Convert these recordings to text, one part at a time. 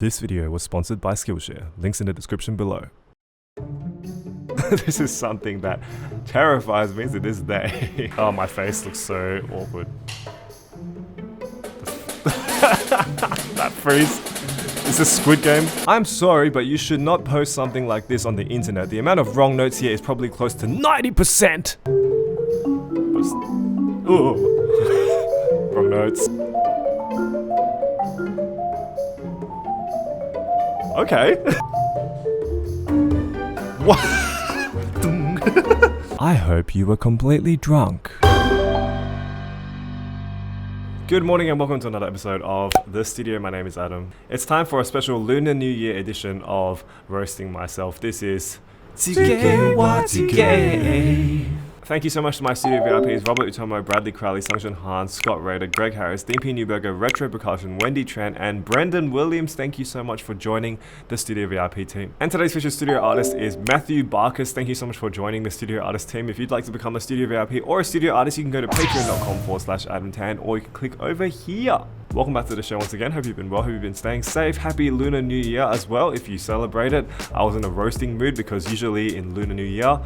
This video was sponsored by Skillshare, links in the description below. This is something that terrifies me to this day. Oh, my face looks so awkward. That freeze. Is this Squid Game? I'm sorry, but you should not post something like this on the internet. The amount of wrong notes here is probably close to 90%! Ooh. Wrong notes. Okay. What? I hope you were completely drunk. Good morning and welcome to another episode of The Studio. My name is Adam. It's time for a special Lunar New Year edition of Roasting Myself. This is Thank you so much to my studio VIPs, Robert Utomo, Bradley Crowley, Sungjoon Han, Scott Rader, Greg Harris, Dean P. Newberger, Retro Percussion, Wendy Tran, and Brendan Williams. Thank you so much for joining the studio VIP team. And today's featured studio artist is Matthew Barkus. Thank you so much for joining the studio artist team. If you'd like to become a studio VIP or a studio artist, you can go to patreon.com/AdamTan or you can click over here. Welcome back to the show once again. Hope you've been well, hope you've been staying safe. Happy Lunar New Year as well if you celebrate it. I was in a roasting mood because usually in Lunar New Year,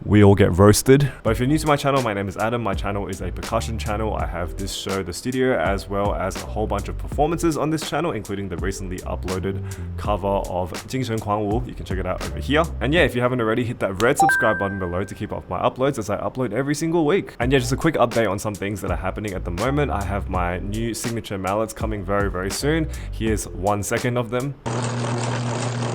we all get roasted. But if you're new to my channel, my name is Adam. My channel is a percussion channel. I have this show, The Studio, as well as a whole bunch of performances on this channel, including the recently uploaded cover of Jingsheng Kuang Wu. You can check it out over here. And yeah, if you haven't already, hit that red subscribe button below to keep up my uploads as I upload every single week. And yeah, just a quick update on some things that are happening at the moment. I have my new signature mallets coming very, very soon. Here's 1 second of them.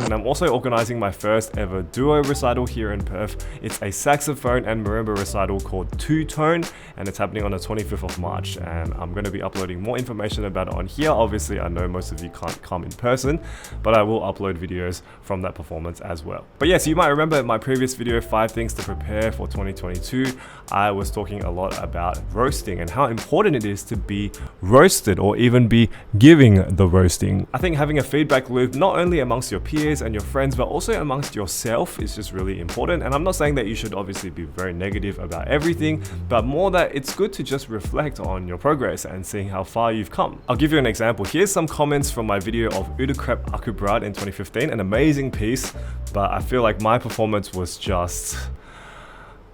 And I'm also organizing my first ever duo recital here in Perth. It's a saxophone and marimba recital called Two Tone, and it's happening on the 25th of March. And I'm going to be uploading more information about it on here. Obviously, I know most of you can't come in person, but I will upload videos from that performance as well. But yes, you might remember in my previous video, 5 things to prepare for 2022, I was talking a lot about roasting and how important it is to be roasted or even be giving the roasting. I think having a feedback loop, not only amongst your peers and your friends, but also amongst yourself is just really important. And I'm not saying that you should obviously be very negative about everything, but more that it's good to just reflect on your progress and seeing how far you've come. I'll give you an example. Here's some comments from my video of Udekrep Akubrad in 2015, an amazing piece, but I feel like my performance was just...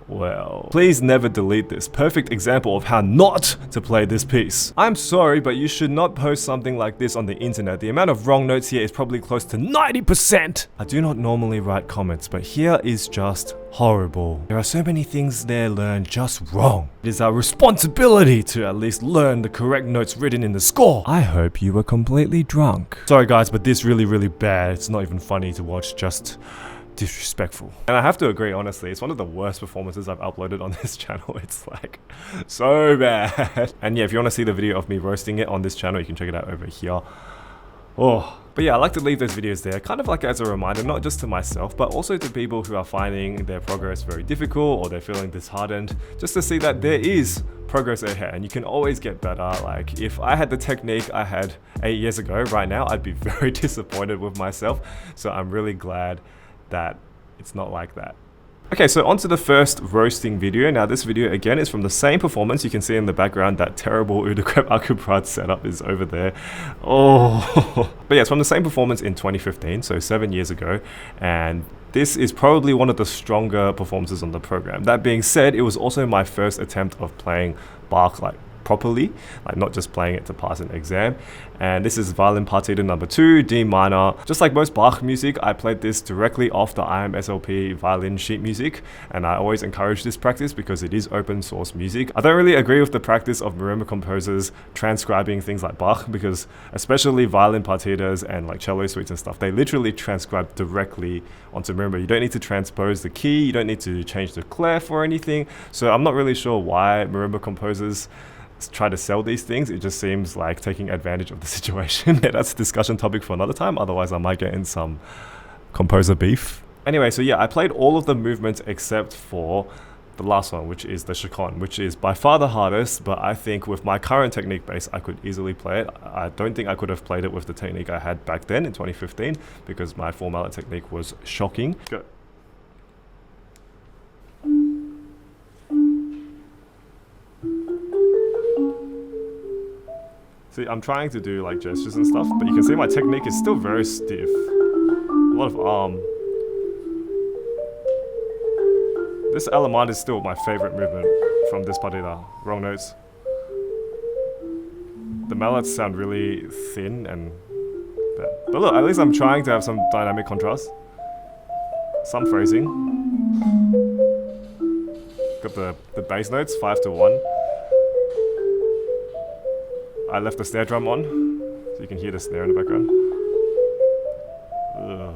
well, please never delete this. Perfect example of how not to play this piece. I'm sorry, but you should not post something like this on the internet. The amount of wrong notes here is probably close to 90%. I do not normally write comments, but here is just horrible. There are so many things there learned just wrong. It is our responsibility to at least learn the correct notes written in the score. I hope you were completely drunk. Sorry guys, but this really bad. It's not even funny to watch, just disrespectful. And I have to agree, honestly, it's one of the worst performances I've uploaded on this channel. It's like so bad. And yeah, if you want to see the video of me roasting it on this channel, you can check it out over here. Oh, but yeah, I like to leave those videos there, kind of like as a reminder, not just to myself, but also to people who are finding their progress very difficult or they're feeling disheartened, just to see that there is progress ahead and you can always get better. Like if I had the technique I had 8 years ago, right now, I'd be very disappointed with myself. So I'm really glad that it's not like that. Okay, so on to the first roasting video. Now this video again is from the same performance. You can see in the background that terrible Udekrep Akubrad setup is over there. Oh, but yeah, it's from the same performance in 2015, so 7 years ago, and this is probably one of the stronger performances on the program. That being said, it was also my first attempt of playing Bach like properly, like not just playing it to pass an exam. And this is Violin Partita number 2, D minor. Just like most Bach music, I played this directly off the IMSLP violin sheet music, and I always encourage this practice because it is open source music. I don't really agree with the practice of marimba composers transcribing things like Bach, because especially violin partitas and like cello suites and stuff, they literally transcribe directly onto marimba. You don't need to transpose the key, you don't need to change the clef or anything. So I'm not really sure why marimba composers try to sell these things. It just seems like taking advantage of the situation. That's a discussion topic for another time, otherwise I might get in some composer beef. Anyway, so yeah, I played all of the movements except for the last one, which is the Chaconne, which is by far the hardest, but I think with my current technique base, I could easily play it. I don't think I could have played it with the technique I had back then in 2015, because my 4 mallet technique was shocking. Go. See, I'm trying to do like gestures and stuff, but you can see my technique is still very stiff. A lot of arm. This allemande is still my favorite movement from this partita. Wrong notes. The mallets sound really thin and bad. But look, at least I'm trying to have some dynamic contrast. Some phrasing. Got the bass notes, 5 to 1. I left the snare drum on, so you can hear the snare in the background. Ugh.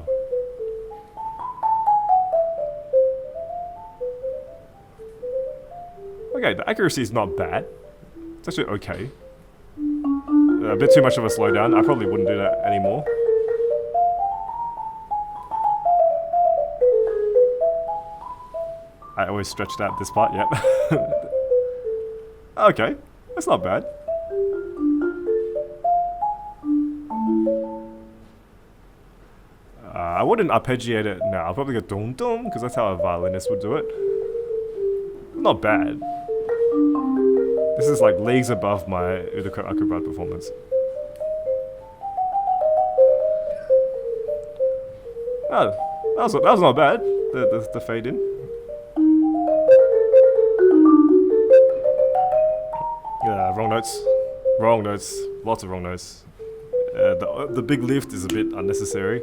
Okay, the accuracy is not bad. It's actually okay. A bit too much of a slowdown. I probably wouldn't do that anymore. I always stretched out this part, yep. Okay, that's not bad. I wouldn't arpeggiate it now. I'll probably go dum dum, because that's how a violinist would do it. Not bad. This is like leagues above my Udo Acrobat performance. Oh, that was not bad. The fade in. Yeah, wrong notes. Wrong notes. Lots of wrong notes. The big lift is a bit unnecessary.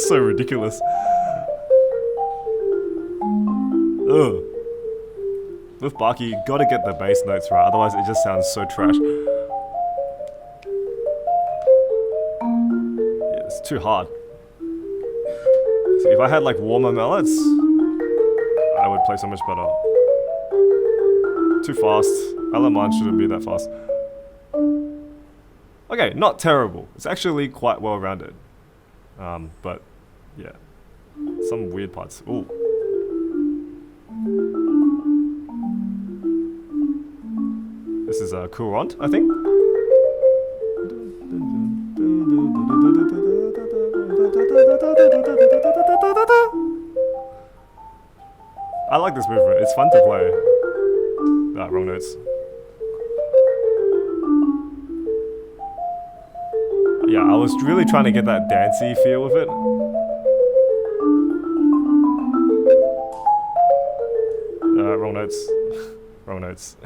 So ridiculous. Ugh. With Bach, you gotta get the bass notes right, otherwise it just sounds so trash. Yeah, it's too hard. See, if I had like warmer mallets, I would play so much better. Too fast. Allemande shouldn't be that fast. Okay, not terrible. It's actually quite well rounded. But yeah, some weird parts. Ooh. This is a courant, I think. I like this movement. It's fun to play. Ah, wrong notes. Yeah, I was really trying to get that dancey feel with it. Wrong notes. Wrong notes.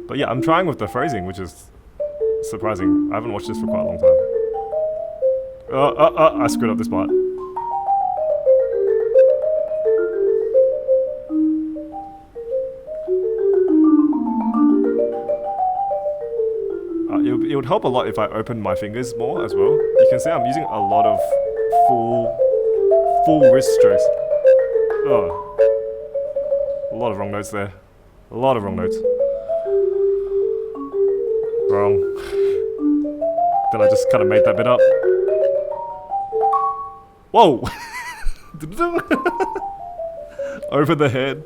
But yeah, I'm trying with the phrasing, which is surprising. I haven't watched this for quite a long time. I screwed up this part. It would help a lot if I opened my fingers more as well. You can see I'm using a lot of full wrist strokes. Oh, a lot of wrong notes there. A lot of wrong notes. Wrong. Then I just kind of made that bit up. Whoa! Over the head.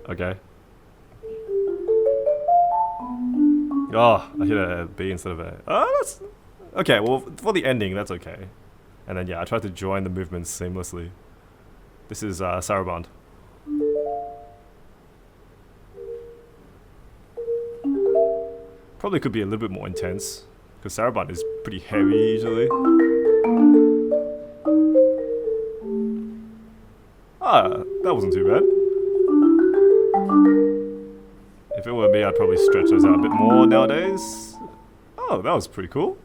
Okay. Oh, I hit a B instead of a... Oh, that's... Okay, well, for the ending, that's okay. And then, yeah, I tried to join the movements seamlessly. This is sarabande. Probably could be a little bit more intense, because sarabande is pretty heavy usually. Ah, that wasn't too bad. If it were me, I'd probably stretch those out a bit more nowadays. Oh, that was pretty cool.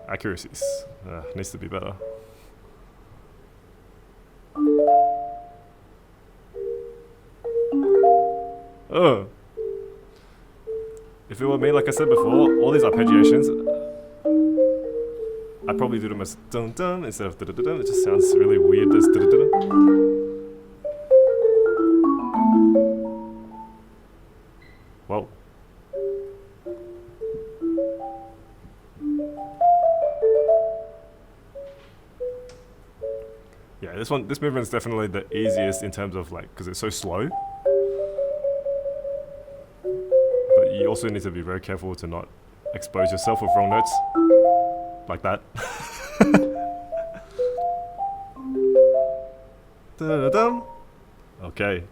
Accuracies. Needs to be better. Oh. If it were me, like I said before, all these arpeggiations, I'd probably do them as dun dun instead of da da da dun. It just sounds really weird as da da da dun. Whoa. Yeah, this movement's definitely the easiest in terms of like, because it's so slow. you also need to be very careful to not expose yourself with wrong notes. Like that. Da-da-dum. Okay.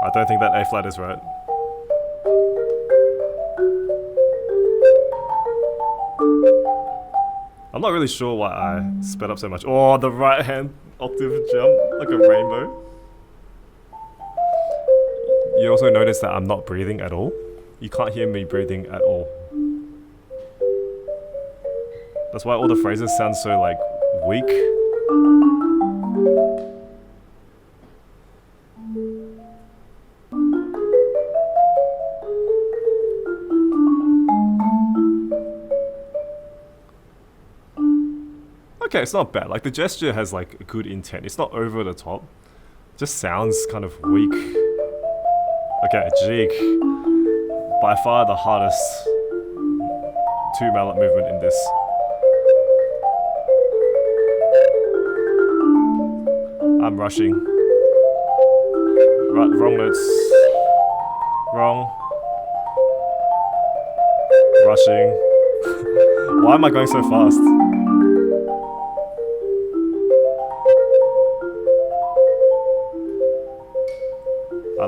I don't think that A flat is right. I'm not really sure why I sped up so much. Oh, the right hand octave jump, like a rainbow. You also notice that I'm not breathing at all. You can't hear me breathing at all. That's why all the phrases sound so like weak. Okay, it's not bad. Like the gesture has like good intent. It's not over the top. Just sounds kind of weak. Okay, jig. By far the hardest two mallet movement in this. I'm rushing. Wrong notes. Wrong. Rushing. Why am I going so fast?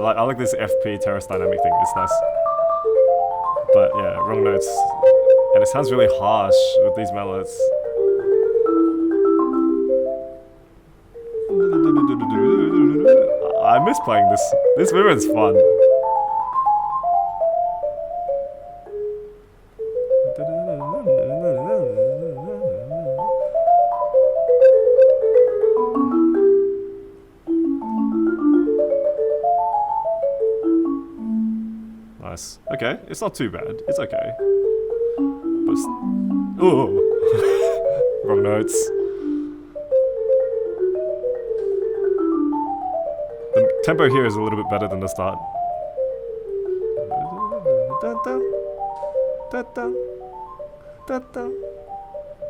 I like this FP terrace dynamic thing, it's nice. But yeah, wrong notes. And it sounds really harsh with these mallets. I miss playing this. This movement's fun. Nice. Okay, it's not too bad. It's okay. But ooh. Wrong notes. The tempo here is a little bit better than the start.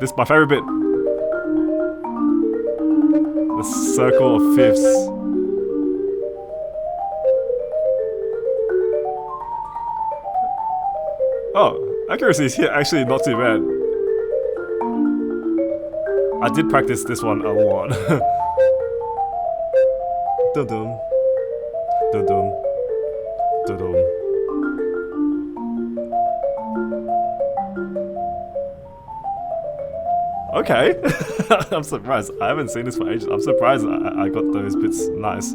This is my favorite bit. The circle of fifths. Oh, accuracy is here actually not too bad. I did practice this one a lot. Dum-dum. Dum-dum. Dum-dum. Okay. I'm surprised. I haven't seen this for ages. I'm surprised I got those bits nice.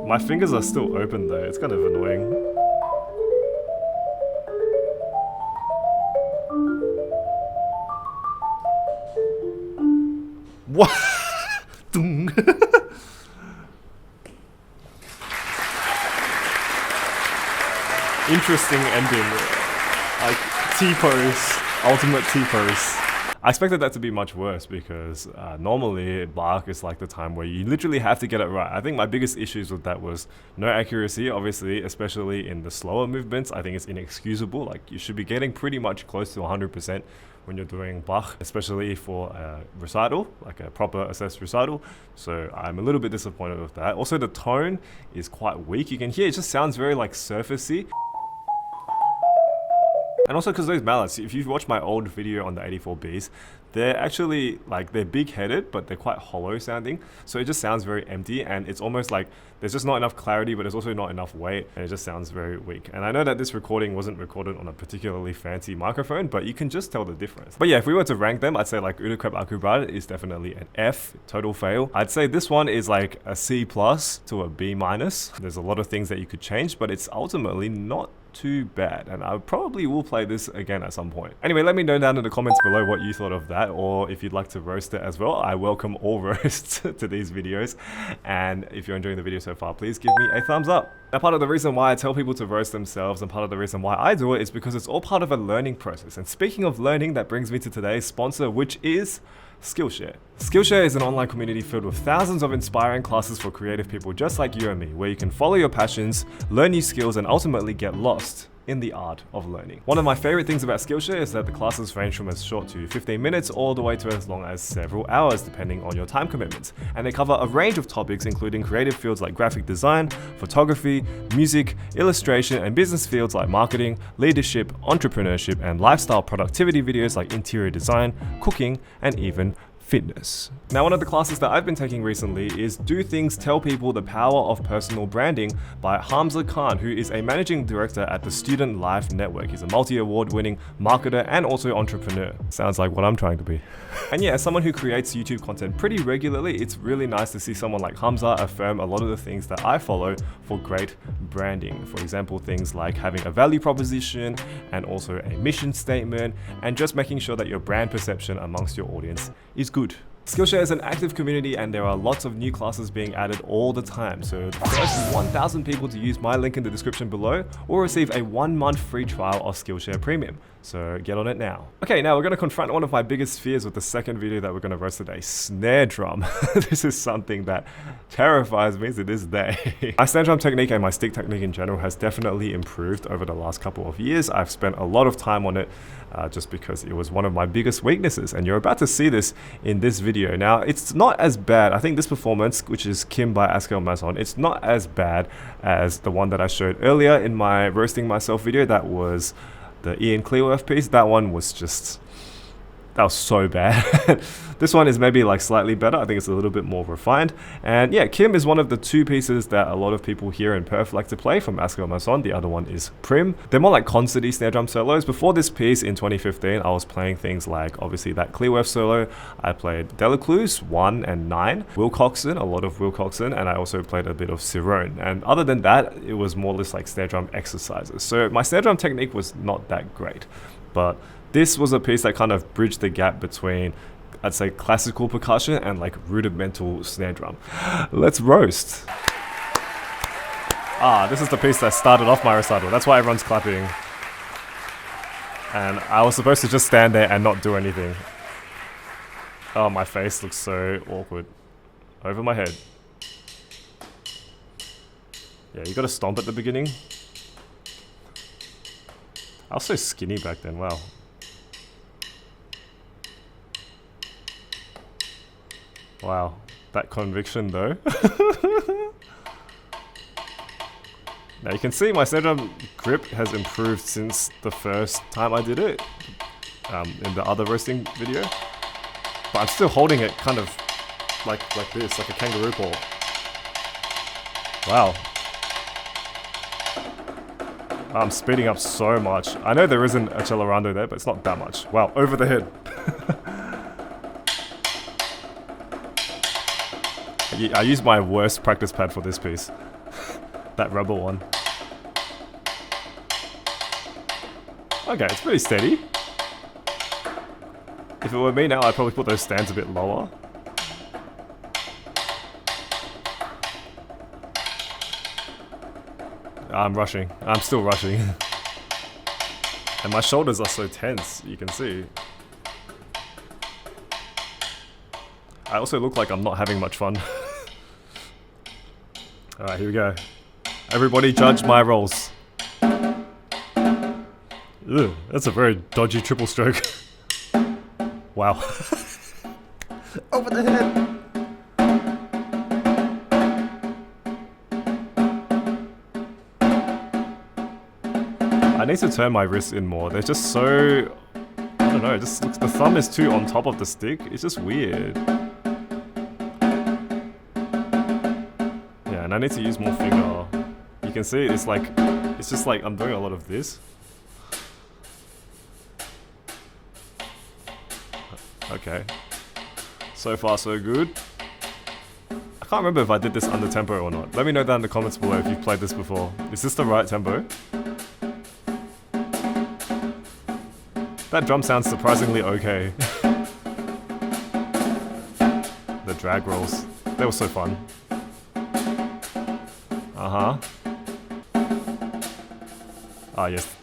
My fingers are still open though. It's kind of annoying. What? Interesting ending. Like T-pose, ultimate T-pose. I expected that to be much worse because normally Bach is like the time where you literally have to get it right. I think my biggest issues with that was no accuracy, obviously, especially in the slower movements. I think it's inexcusable. Like you should be getting pretty much close to 100% when you're doing Bach, especially for a recital, like a proper assessed recital. So I'm a little bit disappointed with that. Also, the tone is quite weak. You can hear it just sounds very like surfacey. And also because those mallets, if you've watched my old video on the 84Bs, they're actually like, they're big-headed, but they're quite hollow sounding. So it just sounds very empty and it's almost like there's just not enough clarity, but there's also not enough weight and it just sounds very weak. And I know that this recording wasn't recorded on a particularly fancy microphone, but you can just tell the difference. But yeah, if we were to rank them, I'd say like Udo Krep Akubrat is definitely an F, total fail. I'd say this one is like a C+ to a B-. There's a lot of things that you could change, but it's ultimately not too bad, and I probably will play this again at some point. Anyway, let me know down in the comments below what you thought of that, or if you'd like to roast it as well. I welcome all roasts to these videos, and if you're enjoying the video so far, please give me a thumbs up. Now, part of the reason why I tell people to roast themselves and part of the reason why I do it is because it's all part of a learning process. And speaking of learning, that brings me to today's sponsor, which is Skillshare. Skillshare is an online community filled with thousands of inspiring classes for creative people just like you and me, where you can follow your passions, learn new skills, and ultimately get lost in the art of learning. One of my favorite things about Skillshare is that the classes range from as short to 15 minutes all the way to as long as several hours depending on your time commitments. And they cover a range of topics including creative fields like graphic design, photography, music, illustration, and business fields like marketing, leadership, entrepreneurship, and lifestyle productivity videos like interior design, cooking, and even fitness. Now, one of the classes that I've been taking recently is Do Things Tell People the Power of Personal Branding by Hamza Khan, who is a managing director at the Student Life Network. He's a multi-award winning marketer and also entrepreneur. Sounds like what I'm trying to be. And yeah, as someone who creates YouTube content pretty regularly, it's really nice to see someone like Hamza affirm a lot of the things that I follow for great branding. For example, things like having a value proposition and also a mission statement, and just making sure that your brand perception amongst your audience is good. Skillshare is an active community and there are lots of new classes being added all the time. So the first 1,000 people to use my link in the description below will receive a 1-month free trial of Skillshare Premium. So get on it now. Okay, now we're going to confront one of my biggest fears with the second video that we're going to roast today, snare drum. This is something that terrifies me to this day. My snare drum technique and my stick technique in general has definitely improved over the last couple of years. I've spent a lot of time on it just because it was one of my biggest weaknesses, and you're about to see this in this video. Now, it's not as bad. I think this performance, which is Kim by Askell Masson, it's not as bad as the one that I showed earlier in my roasting myself video. That was the Ian Clearworth piece. That one was just, that was so bad. This one is maybe like slightly better. I think it's a little bit more refined. And yeah, Kim is one of the two pieces that a lot of people here in Perth like to play from Askell Masson. The other one is Prim. They're more like concerty snare drum solos. Before this piece in 2015, I was playing things like obviously that Clearworth solo. I played Delacruz 1 and 9, Wilcoxon, a lot of Wilcoxon, and I also played a bit of Cerrone. And other than that, it was more or less like snare drum exercises. So my snare drum technique was not that great, but this was a piece that kind of bridged the gap between, I'd say, classical percussion and like rudimental snare drum. Let's roast. This is the piece that started off my recital. That's why everyone's clapping. And I was supposed to just stand there and not do anything. Oh, my face looks so awkward. Over my head. Yeah, you gotta stomp at the beginning. I was so skinny back then, wow. Wow, that conviction though. Now you can see my snare drum grip has improved since the first time I did it in the other roasting video. But I'm still holding it kind of like this, like a kangaroo paw. Wow. I'm speeding up so much. I know there isn't a accelerando there, but it's not that much. Wow, over the head. I used my worst practice pad for this piece. That rubber one. Okay, it's pretty steady. If it were me now, I'd probably put those stands a bit lower. I'm rushing. I'm still rushing. And my shoulders are so tense, you can see. I also look like I'm not having much fun. Alright, here we go. Everybody judge my rolls. Ugh, that's a very dodgy triple stroke. Wow. Over the head. I need to turn my wrists in more. They're just so... I don't know, it just looks, the thumb is too on top of the stick. It's just weird. Yeah, and I need to use more finger. You can see it's like, it's just like I'm doing a lot of this. Okay. So far so good. I can't remember if I did this under tempo or not. Let me know down in the comments below if you've played this before. Is this the right tempo? That drum sounds surprisingly okay. The drag rolls. They were so fun. Uh-huh. Ah, yes.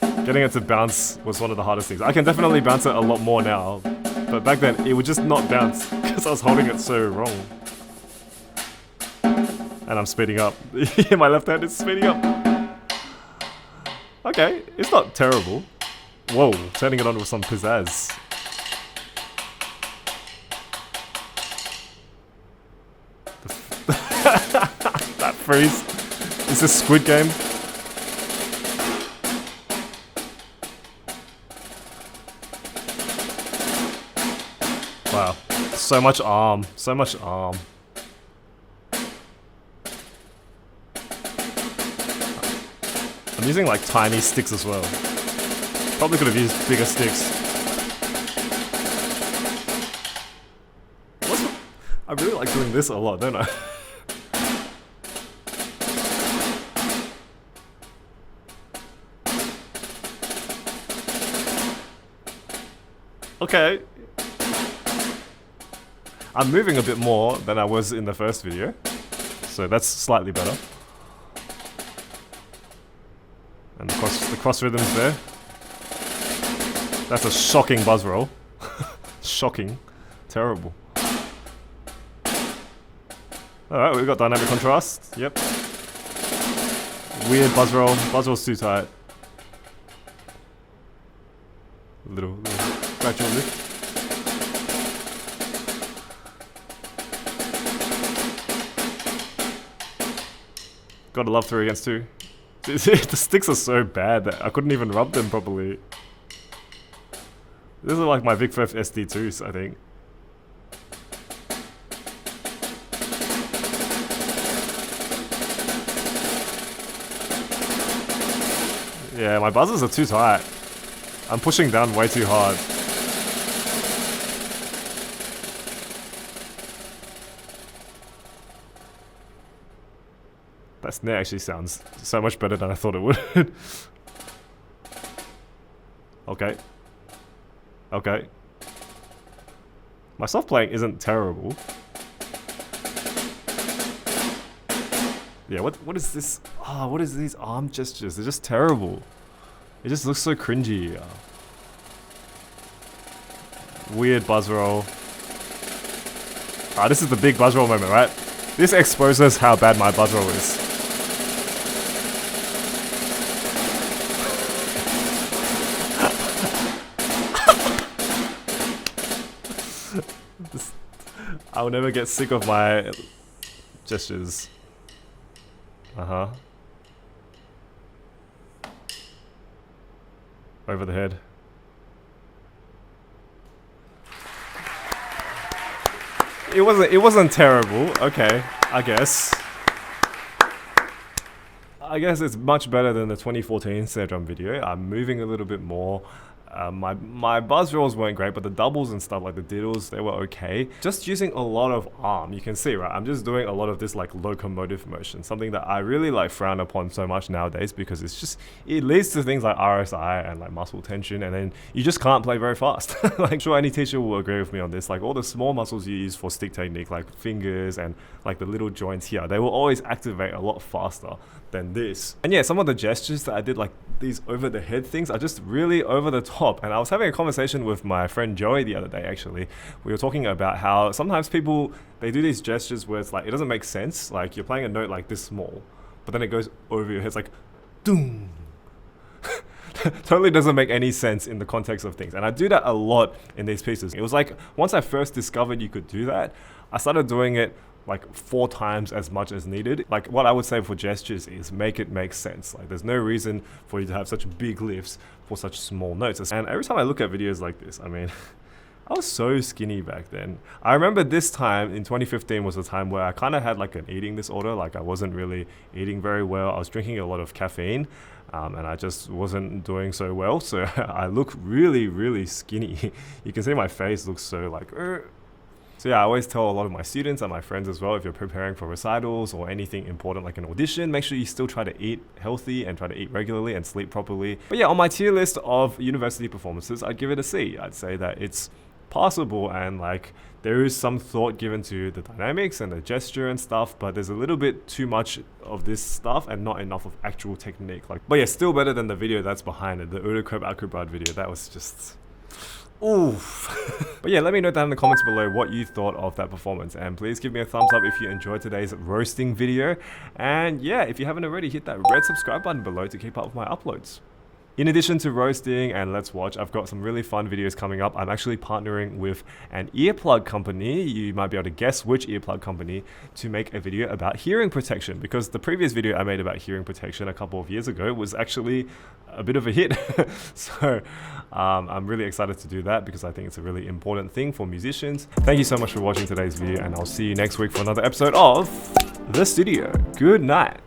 Getting it to bounce was one of the hardest things. I can definitely bounce it a lot more now. But back then, it would just not bounce because I was holding it so wrong. And I'm speeding up. My left hand is speeding up. Okay, it's not terrible. Whoa, turning it on with some pizzazz. That freeze. Is this Squid Game? Wow. So much arm. So much arm. I'm using like tiny sticks as well. Probably could have used bigger sticks. I really like doing this a lot, don't I? Okay. I'm moving a bit more than I was in the first video, so that's slightly better. And the cross rhythms there. That's a shocking buzz roll. Shocking. Terrible. Alright, we've got dynamic contrast. Yep. Weird buzz roll. Buzz roll's too tight. Little gradual lift. Gotta love 3 against 2. The sticks are so bad that I couldn't even rub them properly. These are like my Vic Firth SD2s, I think. Yeah, my buzzers are too tight. I'm pushing down way too hard. That snare actually sounds so much better than I thought it would. Okay. Okay. My soft playing isn't terrible. Yeah, what is this? Ah, what is these arm gestures? They're just terrible. It just looks so cringy. Weird buzz roll. Ah, this is the big buzz roll moment, right? This exposes how bad my buzz roll is. I'll never get sick of my gestures. Uh-huh. Over the head. It wasn't terrible. Okay, I guess. I guess it's much better than the 2014 snare drum video. I'm moving a little bit more. My buzz rolls weren't great, but the doubles and stuff like the diddles, they were okay. Just using a lot of arm, you can see, right? I'm just doing a lot of this like locomotive motion, something that I really like frown upon so much nowadays because it leads to things like RSI and like muscle tension, and then you just can't play very fast. Like, I'm sure any teacher will agree with me on this. Like all the small muscles you use for stick technique, like fingers and like the little joints here, they will always activate a lot faster than this. And yeah, some of the gestures that I did, like these over the head things, are just really over the top. And I was having a conversation with my friend Joey the other day, actually. We were talking about how sometimes people, they do these gestures where it's like, it doesn't make sense. Like you're playing a note like this small, but then it goes over your head. It's like, doom. Totally doesn't make any sense in the context of things. And I do that a lot in these pieces. It was like, once I first discovered you could do that, I started doing it like 4 times as much as needed. Like what I would say for gestures is make it make sense. Like there's no reason for you to have such big lifts for such small notes. And every time I look at videos like this, I mean, I was so skinny back then. I remember this time in 2015 was a time where I kind of had like an eating disorder. Like I wasn't really eating very well. I was drinking a lot of caffeine and I just wasn't doing so well. So I look really, really skinny. You can see my face looks so like, So yeah, I always tell a lot of my students and my friends as well, if you're preparing for recitals or anything important like an audition, make sure you still try to eat healthy and try to eat regularly and sleep properly. But yeah, on my tier list of university performances, I'd give it a C. I'd say that it's passable and like there is some thought given to the dynamics and the gesture and stuff, but there's a little bit too much of this stuff and not enough of actual technique. But yeah, still better than the video that's behind it, the Urukrep Acrobat video. That was just... oof. But yeah, let me know down in the comments below what you thought of that performance, and please give me a thumbs up if you enjoyed today's roasting video. And yeah, if you haven't already, hit that red subscribe button below to keep up with my uploads. In addition to roasting and Let's Watch, I've got some really fun videos coming up. I'm actually partnering with an earplug company, you might be able to guess which earplug company, to make a video about hearing protection, because the previous video I made about hearing protection a couple of years ago was actually a bit of a hit. So I'm really excited to do that because I think it's a really important thing for musicians. Thank you so much for watching today's video, and I'll see you next week for another episode of The Studio. Good night.